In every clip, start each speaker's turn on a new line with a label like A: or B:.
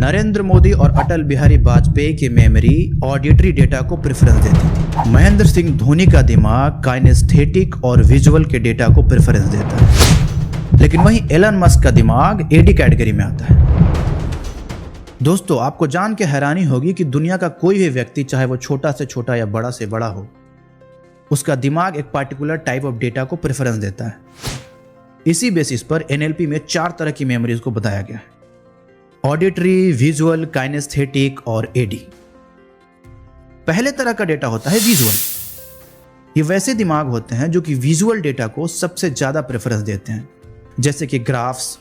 A: नरेंद्र मोदी और अटल बिहारी वाजपेयी की memory auditory data को प्रेफरेंस देती थी। महेंद्र सिंह धोनी का दिमाग काइनेस्थेटिक और विजुअल के डेटा को प्रेफरेंस देता है। लेकिन वहीं एलन मस्क का दिमाग एडी कैटेगरी में आता है। दोस्तों, आपको जान के हैरानी होगी कि दुनिया का कोई भी व्यक्ति, चाहे वो छोटा से छोटा या बड़ा से बड़ा हो, उसका दिमाग एक पार्टिकुलर टाइप ऑफ डेटा को प्रेफरेंस देता है। इसी बेसिस पर एनएलपी में 4 तरह की मेमोरीज को बताया गया है: ऑडिटरी, विजुअल, काइनेस्थेटिक और एडी। पहले तरह का डेटा होता है विजुअल। ये वैसे दिमाग होते हैं जो कि विजुअल डेटा को सबसे ज्यादा प्रेफरेंस देते हैं, जैसे कि ग्राफ्स,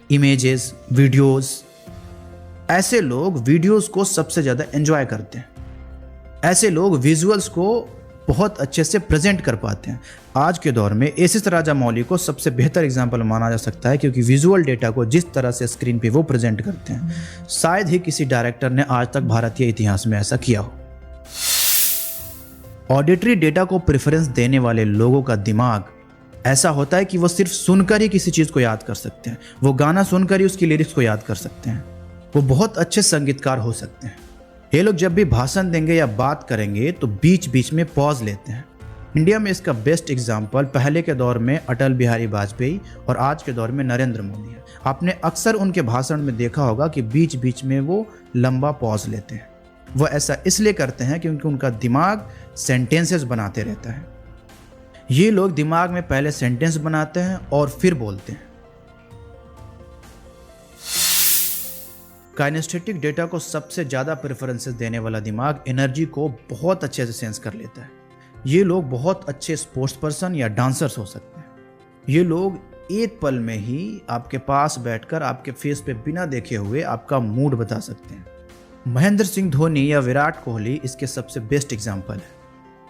A: इमेजेस, वीडियोस। ऐसे लोग वीडियोस को सबसे ज्यादा एंजॉय करते हैं। ऐसे लोग विजुअल्स को बहुत अच्छे से प्रेजेंट कर पाते हैं। आज के दौर में एसिस राजामौली को सबसे बेहतर एग्जाम्पल माना जा सकता है, क्योंकि विजुअल डेटा को जिस तरह से स्क्रीन पे वो प्रेजेंट करते हैं, शायद ही किसी डायरेक्टर ने आज तक भारतीय इतिहास में ऐसा किया हो। ऑडिटरी डेटा को प्रेफरेंस देने वाले लोगों का दिमाग ऐसा होता है कि वो सिर्फ सुनकर ही किसी चीज को याद कर सकते हैं। वो गाना सुनकर ही उसकी लिरिक्स को याद कर सकते हैं। वो बहुत अच्छे संगीतकार हो सकते हैं। ये लोग जब भी भाषण देंगे या बात करेंगे तो बीच बीच में पॉज लेते हैं। इंडिया में इसका बेस्ट एग्जाम्पल पहले के दौर में अटल बिहारी वाजपेयी और आज के दौर में नरेंद्र मोदी है। आपने अक्सर उनके भाषण में देखा होगा कि बीच बीच में वो लंबा पॉज लेते हैं। वो ऐसा इसलिए करते हैं क्योंकि उनका दिमाग सेंटेंसेस बनाते रहता है। ये लोग दिमाग में पहले सेंटेंस बनाते हैं और फिर बोलते हैं। काइनेस्थेटिक डेटा को सबसे ज़्यादा प्रेफरेंसेस देने वाला दिमाग एनर्जी को बहुत अच्छे से सेंस कर लेता है। ये लोग बहुत अच्छे स्पोर्ट्स पर्सन या डांसर्स हो सकते हैं। ये लोग एक पल में ही आपके पास बैठकर आपके फेस पे बिना देखे हुए आपका मूड बता सकते हैं। महेंद्र सिंह धोनी या विराट कोहली इसके सबसे बेस्ट एग्जाम्पल है।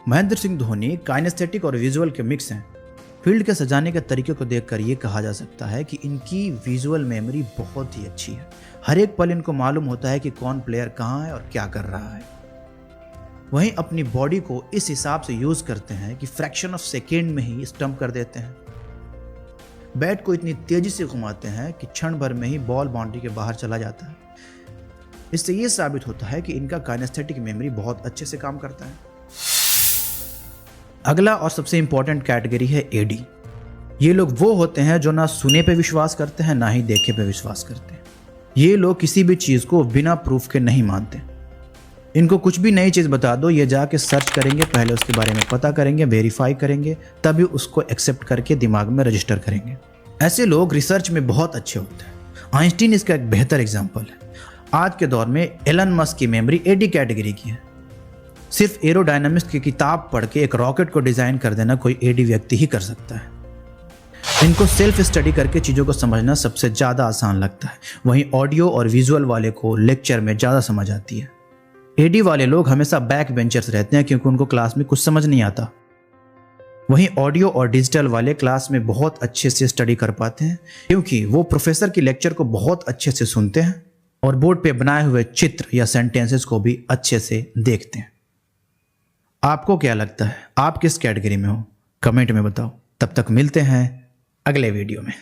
A: महेंद्र सिंह धोनी काइनेस्थेटिक और विजुअल के मिक्स हैं। फील्ड के सजाने के तरीके को देखकर ये कहा जा सकता है कि इनकी विजुअल मेमोरी बहुत ही अच्छी है। हर एक पल इनको मालूम होता है कि कौन प्लेयर कहाँ है और क्या कर रहा है। वहीं अपनी बॉडी को इस हिसाब से यूज करते हैं कि फ्रैक्शन ऑफ सेकेंड में ही स्टंप कर देते हैं। बैट को इतनी तेजी से घुमाते हैं कि क्षण भर में ही बॉल बाउंड्री के बाहर चला जाता है। इससे यह साबित होता है कि इनका काइनेस्थेटिक मेमोरी बहुत अच्छे से काम करता है। अगला और सबसे इंपॉर्टेंट कैटेगरी है एडी। ये लोग वो होते हैं जो ना सुने पे विश्वास करते हैं, ना ही देखे पे विश्वास करते हैं। ये लोग किसी भी चीज को बिना प्रूफ के नहीं मानते। इनको कुछ भी नई चीज बता दो, ये जाके सर्च करेंगे, पहले उसके बारे में पता करेंगे, वेरीफाई करेंगे, तभी उसको एक्सेप्ट करके दिमाग में रजिस्टर करेंगे। ऐसे लोग रिसर्च में बहुत अच्छे होते हैं। आइंस्टीन इसका एक बेहतर एग्जाम्पल है। आज के दौर में एलन मस्क की मेमोरी एडी कैटेगरी की है। सिर्फ एरोडायनामिक्स की किताब पढ़ के एक रॉकेट को डिजाइन कर देना कोई एडी व्यक्ति ही कर सकता है। इनको सेल्फ स्टडी करके चीज़ों को समझना सबसे ज़्यादा आसान लगता है। वहीं ऑडियो और विजुअल वाले को लेक्चर में ज़्यादा समझ आती है। एडी वाले लोग हमेशा बैक बेंचर्स रहते हैं क्योंकि उनको क्लास में कुछ समझ नहीं आता। वहीं ऑडियो और डिजिटल वाले क्लास में बहुत अच्छे से स्टडी कर पाते हैं क्योंकि वो प्रोफेसर की लेक्चर को बहुत अच्छे से सुनते हैं और बोर्ड पे बनाए हुए चित्र या सेंटेंसेस को भी अच्छे से देखते हैं। आपको क्या लगता है, आप किस कैटेगरी में हो? कमेंट में बताओ। तब तक मिलते हैं अगले वीडियो में।